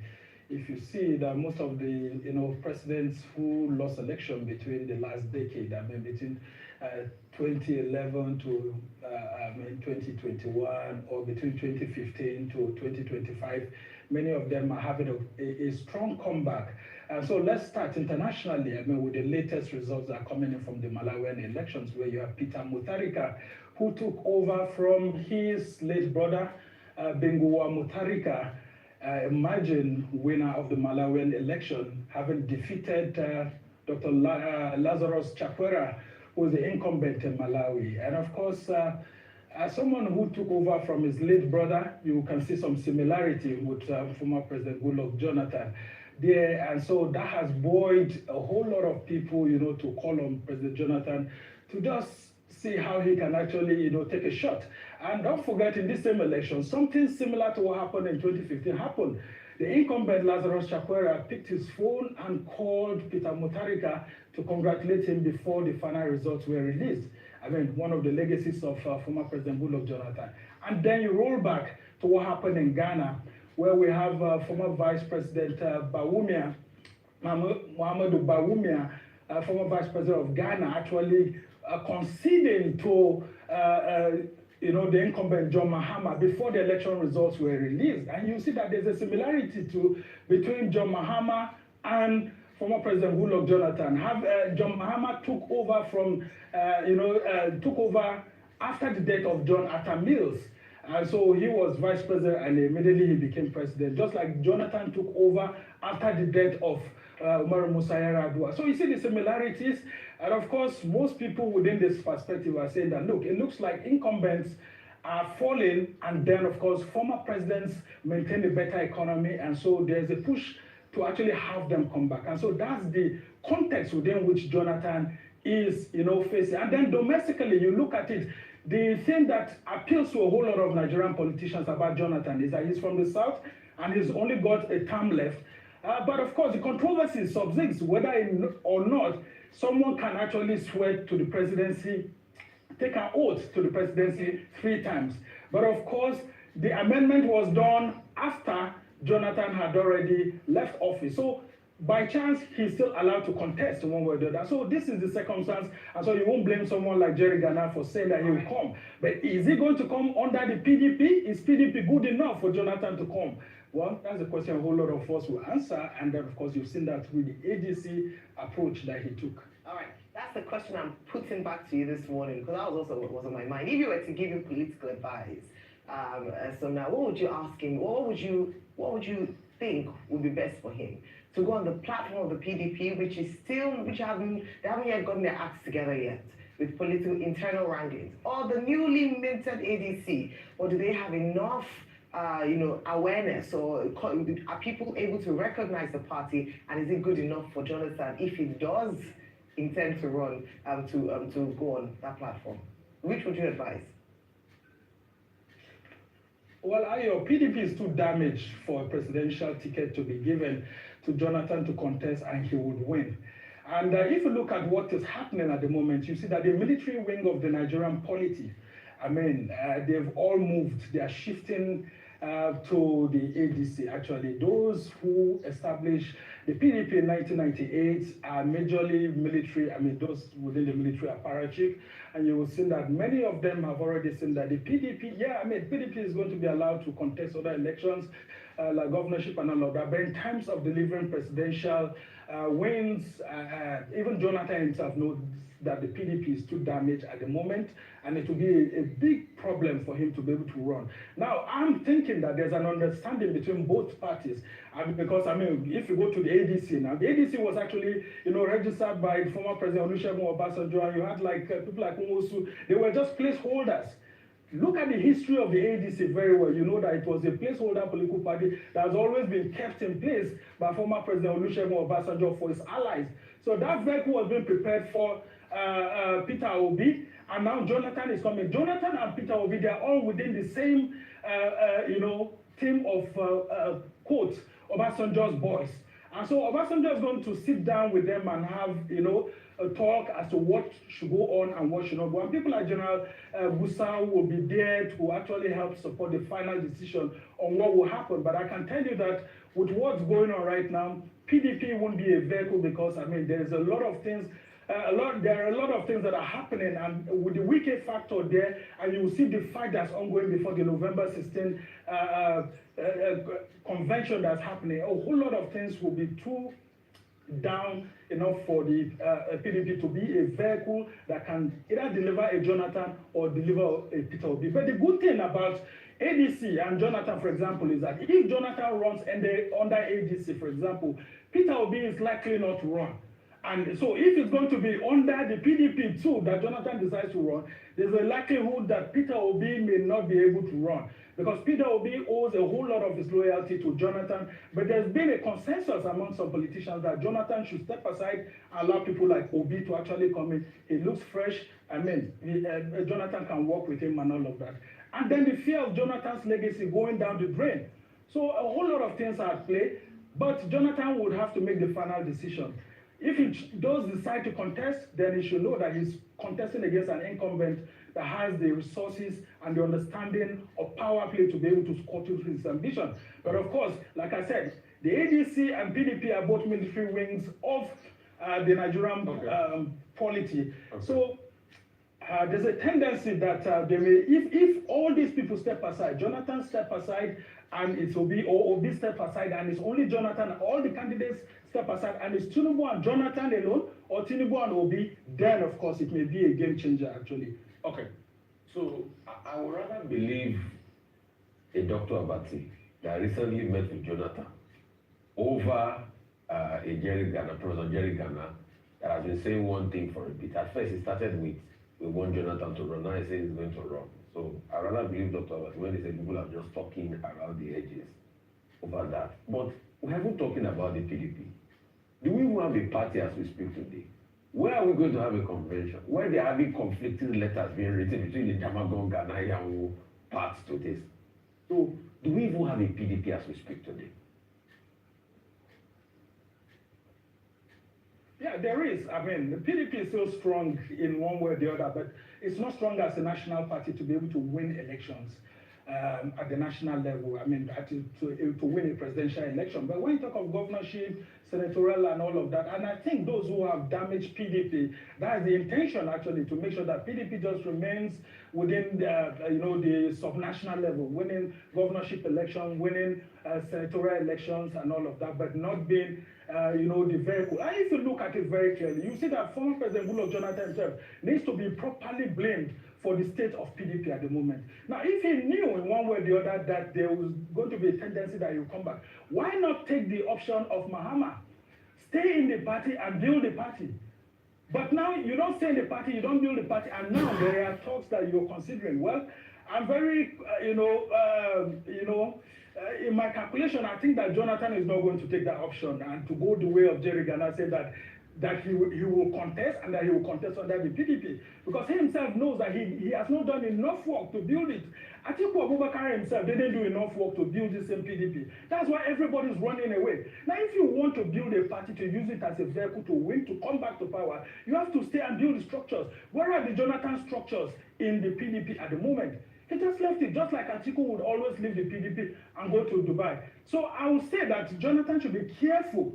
If you see that most of the presidents who lost election between the last decade, between 2011 to 2021, or between 2015 to 2025, many of them are having a strong comeback. And so let's start internationally. With the latest results that are coming in from the Malawian elections, where you have Peter Mutharika, who took over from his late brother, Binguwa Mutharika, imagine winner of the Malawian election, having defeated Dr. Lazarus Chakwera, who was the incumbent in Malawi. And of course, as someone who took over from his late brother, you can see some similarity with former President Goodluck Jonathan there. And so that has buoyed a whole lot of people, to call on President Jonathan to just see how he can actually, take a shot. And don't forget, in this same election, something similar to what happened in 2015 happened. The incumbent Lazarus Chakwera picked his phone and called Peter Mutharika to congratulate him before the final results were released. One of the legacies of former President Goodluck Jonathan. And then you roll back to what happened in Ghana, where we have former Vice President Muhammadu Bawumia, former Vice President of Ghana, actually conceding to the incumbent John Mahama before the election results were released. And you see that there's a similarity between John Mahama and former President Goodluck Jonathan. John Mahama took over after the death of John Atta Mills. And so he was vice president and immediately he became president, just like Jonathan took over after the death of Umaru Musa Yar'Adua. So you see the similarities. And of course, most people within this perspective are saying that, look, it looks like incumbents are falling, and then, of course, former presidents maintain a better economy, and so there's a push to actually have them come back. And so that's the context within which Jonathan is, facing. And then domestically, you look at it, the thing that appeals to a whole lot of Nigerian politicians about Jonathan is that he's from the south, and he's only got a term left. But of course, the controversy subsists, whether or not someone can actually swear to the presidency, take an oath to the presidency 3 times. But of course, the amendment was done after Jonathan had already left office. So by chance, he's still allowed to contest one way or the other. So this is the circumstance. And so you won't blame someone like Jerry Garner for saying that he will come. But is he going to come under the PDP? Is PDP good enough for Jonathan to come? Well, that's a question a whole lot of us will answer. And then, of course, you've seen that with the ADC approach that he took. All right. That's the question I'm putting back to you this morning, because that was also what was on my mind. If you were to give him political advice, so now what would you ask him? What would you think would be best for him? To go on the platform of the PDP, they haven't yet gotten their acts together yet with political internal rankings, or the newly minted ADC, or do they have enough awareness, or are people able to recognize the party, and is it good enough for Jonathan if he does intend to run to go on that platform? Which would you advise? Well, your PDP is too damaged for a presidential ticket to be given to Jonathan to contest, and he would win. And if you look at what is happening at the moment, you see that the military wing of the Nigerian polity, they've all moved. They are shifting to the ADC. Actually, those who established the PDP in 1998 are majorly military, those within the military apparatchik, and you will see that many of them have already seen that the PDP, PDP is going to be allowed to contest other elections, like governorship and all of that, but in terms of delivering presidential wins, even Jonathan himself knows that the PDP is too damaged at the moment, and it will be a big problem for him to be able to run. Now, I'm thinking that there's an understanding between both parties, because if you go to the ADC now, the ADC was actually, registered by former President Olusegun Obasanjo, and you had people like Nwosu, they were just placeholders. Look at the history of the ADC very well. You know that it was a placeholder political party that has always been kept in place by former President Olusegun Obasanjo for his allies. So that vehicle was being prepared for Peter Obi, and now Jonathan is coming. Jonathan and Peter Obi, they are all within the same, team of, quote, Obasanjo's boys. And so Obasanjo is going to sit down with them and have, a talk as to what should go on and what should not go on. People like General Gusau will be there to actually help support the final decision on what will happen. But I can tell you that with what's going on right now, PDP won't be a vehicle because, there's a lot of things, there are a lot of things that are happening, and with the Wike factor there, and you will see the fight that's ongoing before the November 16 convention that's happening. A whole lot of things will be too down enough for the PDP to be a vehicle that can either deliver a Jonathan or deliver a Peter Obi. But the good thing about ADC and Jonathan, for example, is that if Jonathan runs under ADC, for example, Peter Obi is likely not to run. And so if it's going to be under the PDP too that Jonathan decides to run, there's a likelihood that Peter Obi may not be able to run, because Peter Obi owes a whole lot of his loyalty to Jonathan. But there's been a consensus among some politicians that Jonathan should step aside and allow people like Obi to actually come in. He looks fresh. Jonathan can work with him and all of that. And then the fear of Jonathan's legacy going down the drain. So a whole lot of things are at play, but Jonathan would have to make the final decision. If he does decide to contest, then he should know that he's contesting against an incumbent that has the resources and the understanding of power play to be able to scuttle his ambition. But of course, like I said, the ADC and PDP are both military wings of the Nigerian polity. Okay. So there's a tendency that they may, if all these people step aside, Jonathan step aside, and it's Obi, or Obi step aside, and it's only Jonathan, all the candidates step aside, and it's Tinubu and Jonathan alone, or Tinubu and Obi, then of course it may be a game changer actually. Okay, so I would rather believe a Dr. Abati that recently met with Jonathan over a Jerry Ghana, Professor Jerry Ghana, that has been saying one thing for a bit. At first he started with, we want Jonathan to run, now he says he's going to run. So I rather believe Dr. Abati when he said people are just talking around the edges over that. But we haven't talking about the PDP. Do we even have a party as we speak today? Where are we going to have a convention? Where they are having conflicting letters being written between the Jamagon, Ghanaian parts to this? So do we even have a PDP as we speak today? Yeah, there is. The PDP is still strong in one way or the other, but it's not strong as a national party to be able to win elections at the national level. To win a presidential election. But when you talk of governorship, senatorial, and all of that, and I think those who have damaged PDP, that is the intention actually, to make sure that PDP just remains within the subnational level, winning governorship elections, winning senatorial elections, and all of that, but not being the vehicle. And if you look at it very clearly, you see that former President Goodluck Jonathan himself needs to be properly blamed for the state of PDP at the moment. Now, if he knew in one way or the other that there was going to be a tendency that he would come back, why not take the option of Mahama? Stay in the party and build the party. But now you don't stay in the party, you don't build the party, and now there are talks that you're considering. Well, I'm very, in my calculation, I think that Jonathan is not going to take that option and to go the way of Jerry Ghana, say that he will contest, and that he will contest under the PDP, because he himself knows that he has not done enough work to build it. Atiku Abubakar himself didn't do enough work to build the same PDP. That's why everybody's running away. Now, if you want to build a party to use it as a vehicle to win, to come back to power, you have to stay and build the structures. Where are the Jonathan structures in the PDP at the moment? He he just left it, just like Atiku would always leave the PDP and go to Dubai. So I would say that Jonathan should be careful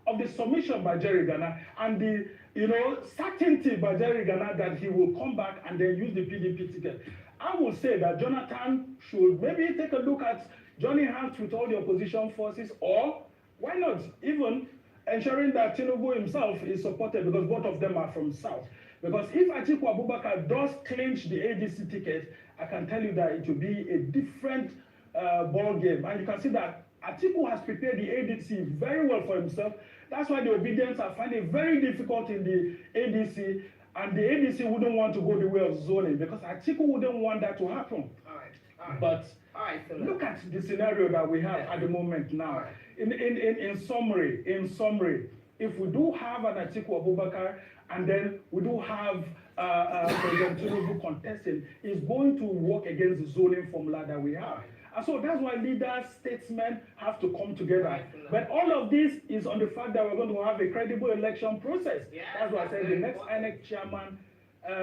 of the submission by Jerry Ghana and the certainty by Jerry Ghana that he will come back and then use the PDP ticket. I would say that Jonathan should maybe take a look at joining hands with all the opposition forces, or why not even ensuring that Tinubu himself is supported, because both of them are from South. Because if Atiku Abubakar does clinch the ADC ticket, I can tell you that it will be a different ball game. And you can see that Atiku has prepared the ADC very well for himself. That's why the Obedience are finding it very difficult in the ADC, and the ADC wouldn't want to go the way of zoning, because Atiku wouldn't want that to happen. All right. But So look at the scenario that we have at the moment now. In summary, if we do have an Atiku Abubakar, and then we do have President Tinubu contesting, is going to work against the zoning formula that we have. And so that's why leaders, statesmen have to come together. But all of this is on the fact that we're going to have a credible election process. That's why I said the next INEC chairman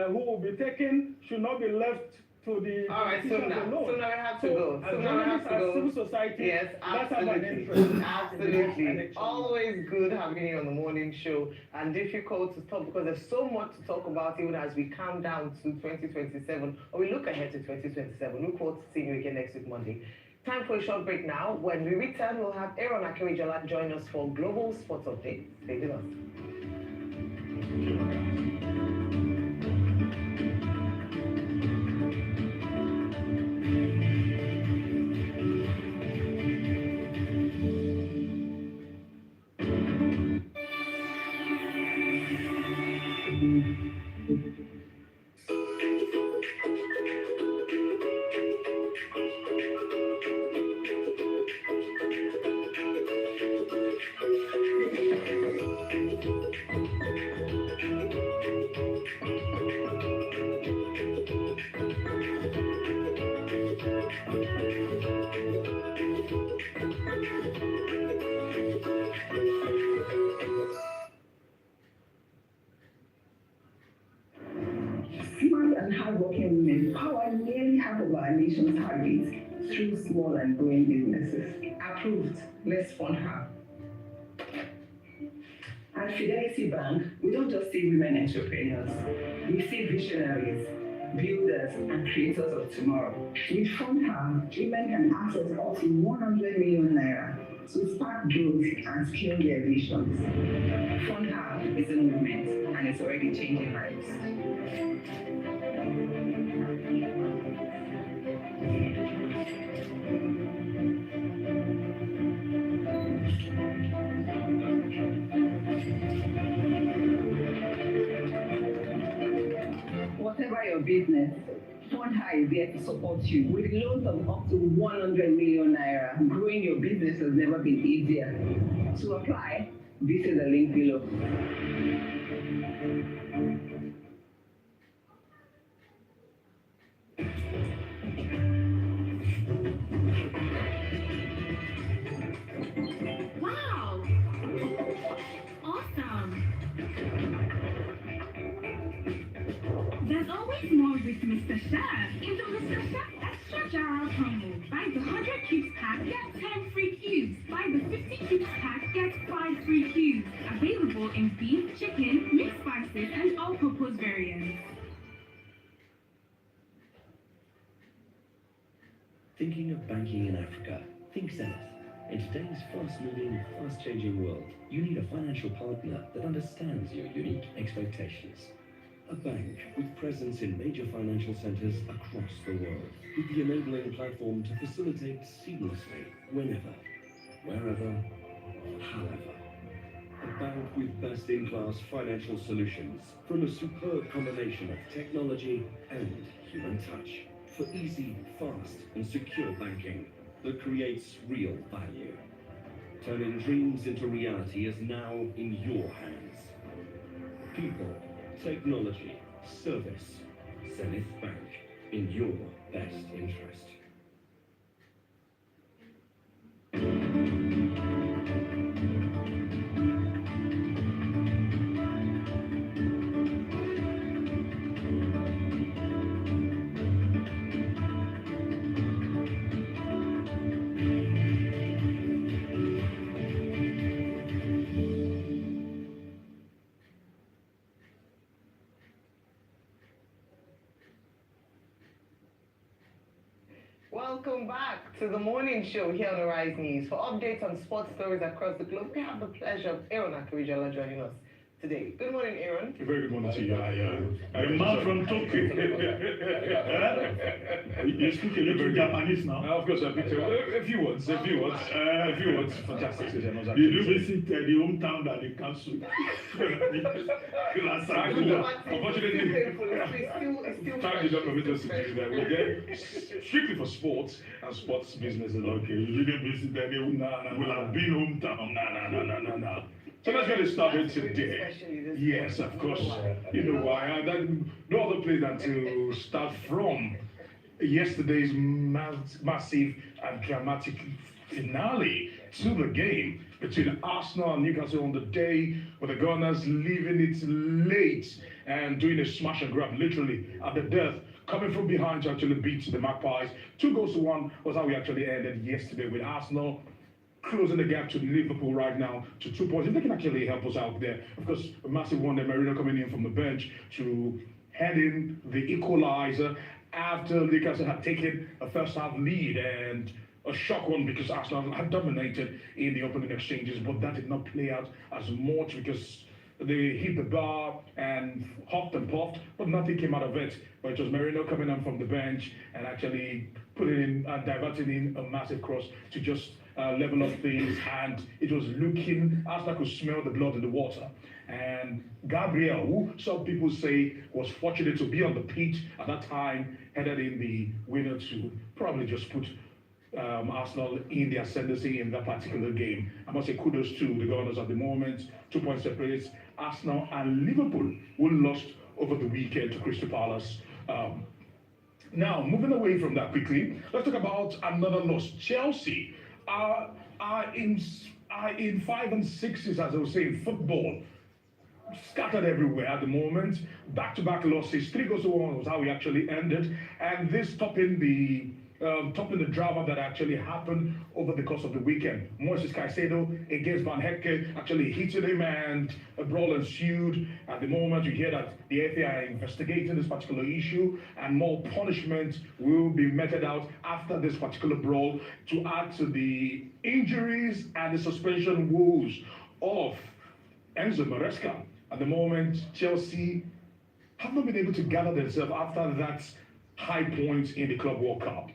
who will be taken should not be left to the politicians alone. So now we have to So, go. as So now we have journalists, to as go. civil society, Yes, let's have an absolutely. interest. Absolutely. Always good having you on the morning show, and difficult to talk because there's so much to talk about even as we calm down to 2027, or we look ahead to 2027. Look forward to seeing you again next week, Monday. Time for a short break now. When we return, we'll have Aaron Akerijola join us for Global Sports Update. Stay with us. Smart and hardworking women power nearly half of our nation's heartbeats through small and growing businesses. Approved. Let's fund her. At Fidelity Bank, we don't just see women entrepreneurs. We see visionaries, builders, and creators of tomorrow. With Fund Her, women can access up to 100 million naira to spark growth and scale their visions. Fund Her is a movement, and it's already changing lives. Whatever your business, Fund Her is there to support you with loans of up to 100 million naira. Growing your business has never been easier. To apply, visit the link below. Wow! Awesome! There's always more with Mr. Chef in the Mr. Chef Extra Jar combo. Buy the 100 cubes pack, get 10 free cubes. Buy the 50 cubes pack, get 5 free cubes. Available in beef, chicken, mixed spices, and all-purpose variants. Thinking of banking in Africa? Think Zenith. In today's fast-moving, fast-changing world, you need a financial partner that understands your unique expectations. A bank with presence in major financial centers across the world, with the enabling platform to facilitate seamlessly whenever, wherever, or however. A bank with best-in-class financial solutions from a superb combination of technology and human touch for easy, fast, and secure banking that creates real value. Turning dreams into reality is now in your hands. People, technology, service. Zenith Bank, in your best interest. Welcome back to the morning show here on Arise News. For updates on sports stories across the globe, we have the pleasure of Aaron Akarijala joining us today. Good morning, Aaron. Very good morning to you. The man from Tokyo. You speak a little Japanese now. Of course, a few words. Fantastic. Did you visit the hometown that they cancelled? Unfortunately, time did not permit us to do that. We're there strictly for sports and sports businesses. Okay, you didn't visit any hometown. Will have been hometown. No. So let's get it started today. Yes, of course. You know why? No other place than to start from yesterday's massive and dramatic finale to the game between Arsenal and Newcastle on the day with the Gunners leaving it late and doing a smash and grab, literally at the death, coming from behind to actually beat the Magpies. 2-1 was how we actually ended yesterday, with Arsenal closing the gap to Liverpool right now to 2 points. If they can actually help us out there. Of course, a massive one, Merino coming in from the bench to head in the equalizer after Newcastle had taken a first half lead, and a shock one because Arsenal had dominated in the opening exchanges, but that did not play out as much because they hit the bar and hopped and puffed, but nothing came out of it. But it was Merino coming in from the bench and actually putting in and diverting in a massive cross to just level up things, and it was looking, Arsenal could smell the blood in the water. And Gabriel, who some people say was fortunate to be on the pitch at that time, headed in the winner to probably just put Arsenal in the ascendancy in that particular game. I must say kudos to the Gunners at the moment. 2 points separates Arsenal and Liverpool, who lost over the weekend to Crystal Palace. Now, moving away from that quickly, let's talk about another loss. Chelsea are in 5 and 6s, as I was saying, football. Scattered everywhere at the moment. Back-to-back losses. 3-1 was how we actually ended. And this topping the drama that actually happened over the course of the weekend. Moises Caicedo against Van Hecke actually hitting him, and a brawl ensued. At the moment, you hear that the FA are investigating this particular issue, and more punishment will be meted out after this particular brawl to add to the injuries and the suspension woes of Enzo Maresca. At the moment, Chelsea have not been able to gather themselves after that high point in the Club World Cup.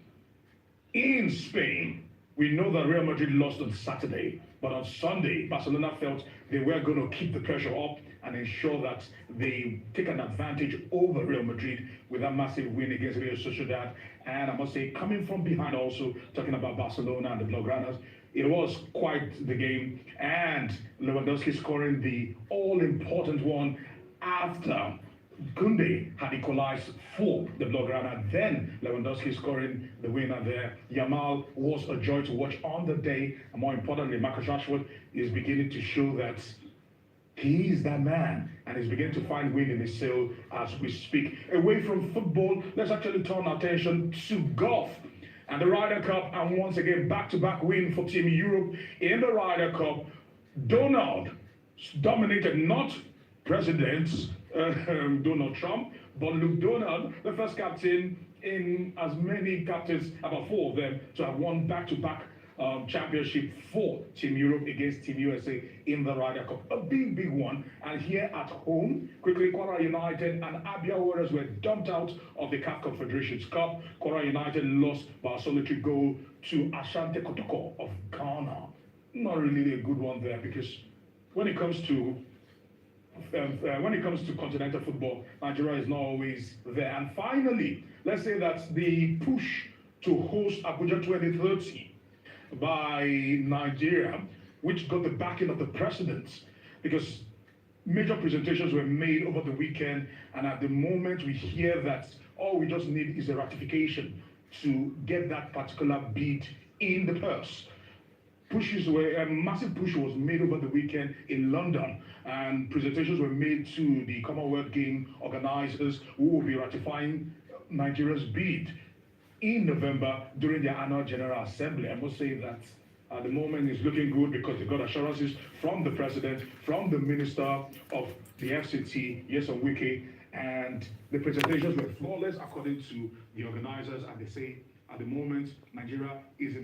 In Spain, we know that Real Madrid lost on Saturday, but on Sunday, Barcelona felt they were going to keep the pressure up and ensure that they take an advantage over Real Madrid with that massive win against Real Sociedad. And I must say, coming from behind also, talking about Barcelona and the Blaugranas, it was quite the game. And Lewandowski scoring the all-important one after Koundé had equalized for the Blaugrana, then Lewandowski scoring the winner there. Yamal was a joy to watch on the day, and more importantly, Marcus Rashford is beginning to show that he is that man, and is beginning to find wind in his sail as we speak. Away from football, let's actually turn our attention to golf and the Ryder Cup, and once again, back-to-back win for Team Europe in the Ryder Cup. Donald dominated, not President Donald Trump, but Luke Donald, the first captain in as many captains, about 4 of them, to have won back-to-back championship for Team Europe against Team USA in the Ryder Cup. A big one. And here at home, quickly, Quora United and Abia Warriors were dumped out of the CAF Confederations Cup. Quora United lost by a solitary goal to Asante Kotoko of Ghana. Not really a good one there, because when it comes to continental football, Nigeria is not always there. And finally, let's say that the push to host Abuja 2030 by Nigeria, which got the backing of the president, because major presentations were made over the weekend, and at the moment we hear that all we just need is a ratification to get that particular bid in the purse. A massive push was made over the weekend in London, and presentations were made to the Commonwealth Game organizers, who will be ratifying Nigeria's bid in November during their annual General Assembly. I must say that at the moment it's looking good, because they got assurances from the president, from the minister of the FCT, Nyesom Wike, and the presentations were flawless according to the organizers, and they say At the moment, Nigeria is in a